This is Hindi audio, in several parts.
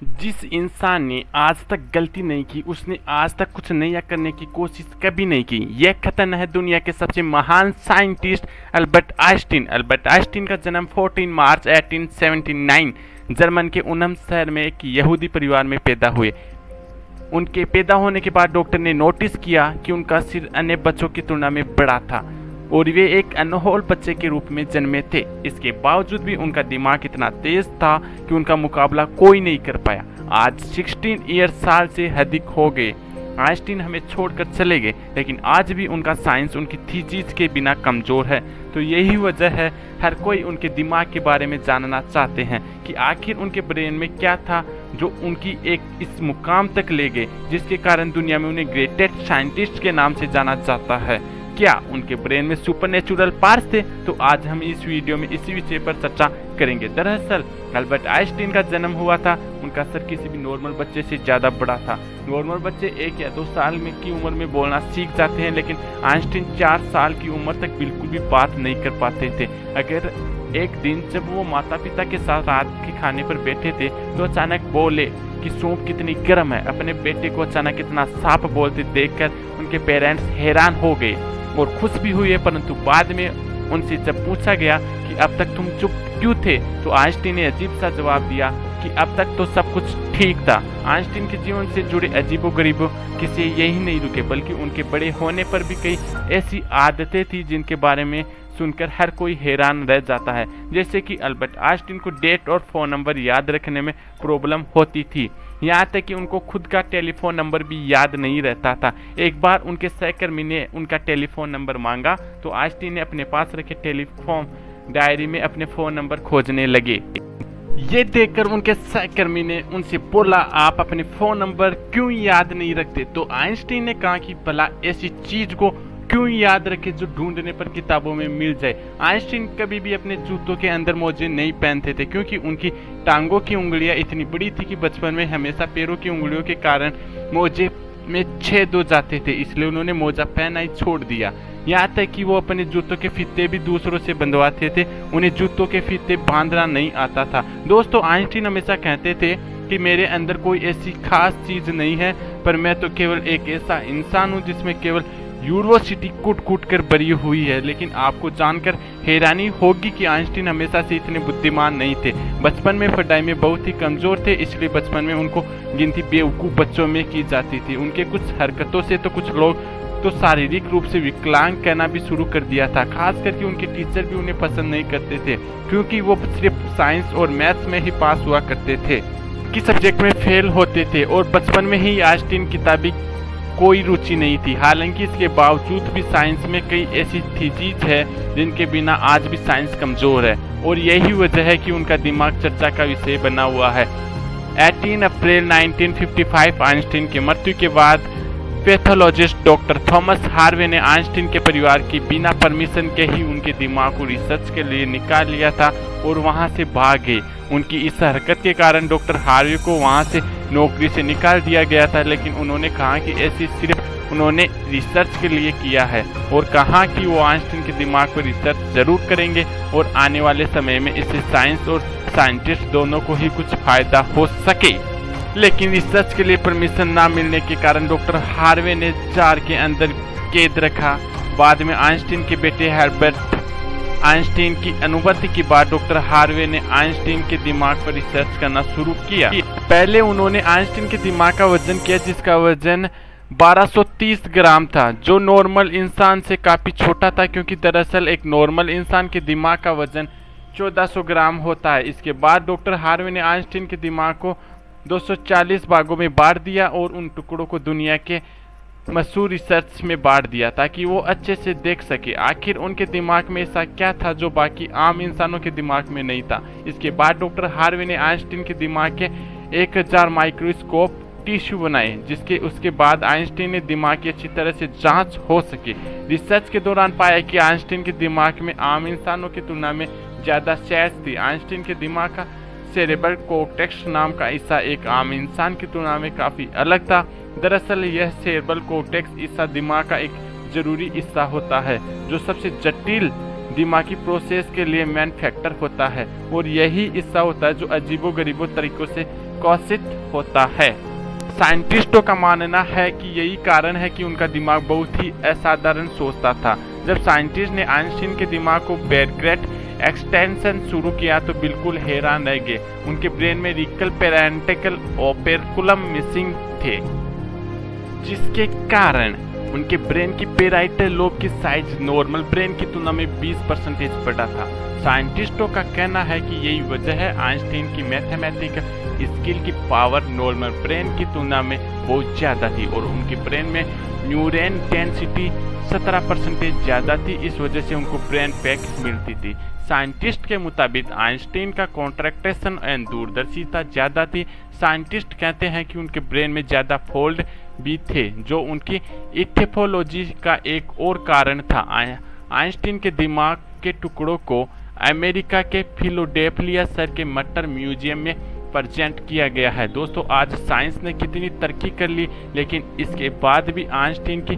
जिस इंसान ने आज तक गलती नहीं की, उसने आज तक कुछ नया करने की कोशिश कभी नहीं की। यह कथन है दुनिया के सबसे महान scientist Albert Einstein. Albert Einstein का जन्म 14 मार्च 1879 जर्मन के उनम शहर में एक यहूदी परिवार में पैदा हुए। उनके पैदा होने के बाद डॉक्टर ने नोटिस किया कि उनका सिर अन्य बच्चों की तुलना में बड़ा था और वे एक अनहोल बच्चे के रूप में जन्मे थे। इसके बावजूद भी उनका दिमाग इतना तेज था कि उनका मुकाबला कोई नहीं कर पाया। आज 16 साल से अधिक हो गए आइंस्टीन हमें छोड़कर चले गए, लेकिन आज भी उनका साइंस उनकी थीसिस के बिना कमजोर है। तो यही वजह है हर कोई उनके दिमाग के बारे में जानना चाहते हैं कि आखिर उनके ब्रेन में क्या था जो उनकी एक इस मुकाम तक ले गए, जिसके कारण दुनिया में उन्हें ग्रेटेस्ट साइंटिस्ट के नाम से जाना जाता है। क्या उनके ब्रेन में सुपरनेचुरल पावर्स थे? तो आज हम इस वीडियो में इसी विषय पर चर्चा करेंगे। दरअसल अल्बर्ट आइंस्टीन का जन्म हुआ था, उनका सर किसी भी नॉर्मल बच्चे से ज़्यादा बड़ा था। नॉर्मल बच्चे 1 या 2 साल की उम्र में बोलना सीख जाते हैं, लेकिन आइंस्टीन 4 साल की उम्र तक बिल्कुल भी बात नहीं कर पाते थे। अगर एक दिन जब वो माता पिता के साथ रात के खाने पर बैठे थे तो अचानक बोले कि सूप कितनी गर्म है। अपने बेटे को अचानक इतना साफ बोलते देखकर उनके पेरेंट्स हैरान हो गए और खुश भी हुए, परंतु बाद में उनसे जब पूछा गया कि अब तक तुम चुप क्यों थे, तो आइंस्टीन ने अजीब सा जवाब दिया कि अब तक तो सब कुछ ठीक था। आइंस्टीन के जीवन से जुड़े अजीबोगरीबों किसी यही नहीं रुके, बल्कि उनके बड़े होने पर भी कई ऐसी आदतें थी जिनके बारे में सुनकर हर कोई हैरान रह जाता है। जैसे कि अल्बर्ट आइंस्टीन को डेट और फ़ोन नंबर याद रखने में प्रॉब्लम होती थी, यहाँ तक कि उनको खुद का टेलीफोन नंबर भी याद नहीं रहता था। एक बार उनके सहकर्मी ने उनका टेलीफोन नंबर मांगा तो आइंस्टीन ने अपने पास रखे टेलीफोन डायरी में अपने फ़ोन नंबर खोजने लगे। ये देखकर उनके सहकर्मी ने उनसे बोला, आप अपने फ़ोन नंबर क्यों याद नहीं रखते? तो आइंस्टीन ने कहा कि भला ऐसी चीज़ को क्यों याद रखे जो ढूंढने पर किताबों में मिल जाए। आइंस्टीन कभी भी अपने जूतों के अंदर मोजे नहीं पहनते थे, क्योंकि उनकी टांगों की उंगलियां इतनी बड़ी थी कि बचपन में हमेशा पैरों की उंगलियों के कारण मोजे में छेद हो जाते थे, इसलिए उन्होंने मोजा पहना ही छोड़ दिया। यहाँ तक कि वो अपने जूतों के फीते भी दूसरों से बंधवाते थे, उन्हें जूतों के फीते बांधना नहीं आता था। दोस्तों, आइंस्टीन हमेशा कहते थे कि मेरे अंदर कोई ऐसी खास चीज़ नहीं है, पर मैं तो केवल एक ऐसा इंसान हूँ जिसमें केवल यूनिवर्सिटी कूट कूट कर भरी हुई है। लेकिन आपको जानकर हैरानी होगी कि आइंस्टीन हमेशा से इतने बुद्धिमान नहीं थे। बचपन में पढ़ाई में बहुत ही कमज़ोर थे, इसलिए बचपन में उनको गिनती बेवकूफ़ बच्चों में की जाती थी। उनके कुछ हरकतों से तो कुछ लोग तो शारीरिक रूप से विकलांग कहना भी शुरू कर दिया था। खास करके उनके टीचर भी उन्हें पसंद नहीं करते थे, क्योंकि वो सिर्फ साइंस और मैथ्स में ही पास हुआ करते थे, कि सब्जेक्ट में फेल होते थे। और बचपन में ही आइंस्टीन किताबी कोई रुचि नहीं थी। हालांकि इसके बावजूद भी साइंस में कई ऐसी थीसिस है जिनके बिना आज भी साइंस कमज़ोर है, और यही वजह है कि उनका दिमाग चर्चा का विषय बना हुआ है। 18 अप्रैल 1955 आइंस्टीन की मृत्यु के बाद पैथोलॉजिस्ट डॉक्टर थॉमस हार्वे ने आइंस्टीन के परिवार की बिना परमिशन के ही उनके दिमाग को रिसर्च के लिए निकाल लिया था और वहां से भाग गए। उनकी इस हरकत के कारण डॉक्टर हार्वे को वहां से नौकरी से निकाल दिया गया था, लेकिन उन्होंने कहा कि ऐसी सिर्फ उन्होंने रिसर्च के लिए किया है, और कहा कि वो आइंस्टीन के दिमाग पर रिसर्च जरूर करेंगे और आने वाले समय में इससे साइंस और साइंटिस्ट दोनों को ही कुछ फायदा हो सके। लेकिन रिसर्च के लिए परमिशन ना मिलने के कारण डॉक्टर हार्वे ने जार के अंदर कैद रखा। बाद में आइंस्टीन के बेटे हर्बर्ट आइंस्टीन की अनुमति के बाद डॉक्टर हार्वे ने आइंस्टीन के दिमाग पर रिसर्च करना शुरू किया। पहले उन्होंने आइंस्टीन के दिमाग का वजन किया, जिसका वजन 1230 ग्राम था, जो नॉर्मल इंसान से काफ़ी छोटा था, क्योंकि दरअसल एक नॉर्मल इंसान के दिमाग का वजन 1400 ग्राम होता है। इसके बाद डॉक्टर हार्वे ने आइंस्टीन के दिमाग को 240 भागों में बांट दिया और उन टुकड़ों को दुनिया के मशहूर रिसर्च में बांट दिया, ताकि वो अच्छे से देख सके आखिर उनके दिमाग में ऐसा क्या था जो बाकी आम इंसानों के दिमाग में नहीं था। इसके बाद डॉक्टर हार्वे ने आइंस्टीन के दिमाग के 1000 माइक्रोस्कोप टिश्यू बनाए, जिसके उसके बाद आइंस्टीन ने दिमाग की अच्छी तरह से जांच हो सके। रिसर्च के दौरान पाया कि आइंस्टीन के दिमाग में आम इंसानों की तुलना में ज़्यादा सेल्स थी। आइंस्टीन के दिमाग का सेरेब्रल कॉर्टेक्स नाम का हिस्सा एक आम इंसान की तुलना में काफ़ी अलग था। दरअसल यह सेरेब्रल कॉर्टेक्स हिस्सा दिमाग का एक जरूरी हिस्सा होता है, जो सबसे जटिल दिमागी प्रोसेस के लिए मैन फैक्टर होता है, और यही हिस्सा होता है जो अजीबोगरीबों तरीकों से विकसित होता है। साइंटिस्टों का मानना है कि यही कारण है कि उनका दिमाग बहुत ही असाधारण सोचता था। जब साइंटिस्ट ने आइंस्टीन के दिमाग को बैरक्रेट एक्सटेंशन शुरू किया तो बिल्कुल हैरान रह गए। उनके ब्रेन में रिकल पेरेंटिकल ओपेरकुलम मिसिंग थे, जिसके कारण उनके ब्रेन की पेराइटल लोब की साइज नॉर्मल ब्रेन की तुलना में 20% बड़ा था। साइंटिस्टों का कहना है कि यही वजह है आइंस्टीन की मैथमेटिकल स्किल की पावर नॉर्मल ब्रेन की तुलना में बहुत ज़्यादा थी और उनके ब्रेन में न्यूरॉन डेंसिटी 17% ज़्यादा थी। इस वजह से उनको ब्रेन पैक मिलती थी। साइंटिस्ट के मुताबिक आइंस्टीन का कॉन्ट्रैक्टेशन एंड दूरदर्शिता ज़्यादा थी। साइंटिस्ट कहते हैं कि उनके ब्रेन में ज़्यादा फोल्ड भी थे, जो उनकी इथेफोलॉजी का एक और कारण था। आइंस्टीन के दिमाग के टुकड़ों को अमेरिका के फिलाडेल्फिया शहर के मटर म्यूजियम में प्रेजेंट किया गया है। दोस्तों, आज साइंस ने कितनी तरक्की कर ली, लेकिन इसके बाद भी आइंस्टीन की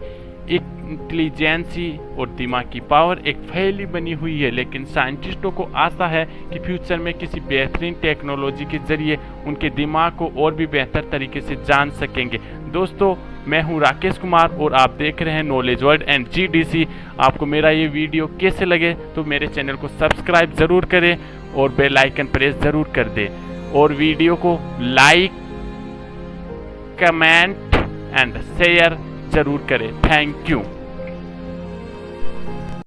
इंटेलिजेंसी और दिमाग की पावर एक फैली बनी हुई है। लेकिन साइंटिस्टों को आशा है कि फ्यूचर में किसी बेहतरीन टेक्नोलॉजी के जरिए उनके दिमाग को और भी बेहतर तरीके से जान सकेंगे। दोस्तों, मैं हूं राकेश कुमार और आप देख रहे हैं नॉलेज वर्ल्ड एंड GDC। आपको मेरा ये वीडियो कैसे लगे तो मेरे चैनल को सब्सक्राइब ज़रूर करें और बेल आइकन प्रेस ज़रूर कर दें और वीडियो को लाइक, कमेंट एंड शेयर ज़रूर करें। Thank you.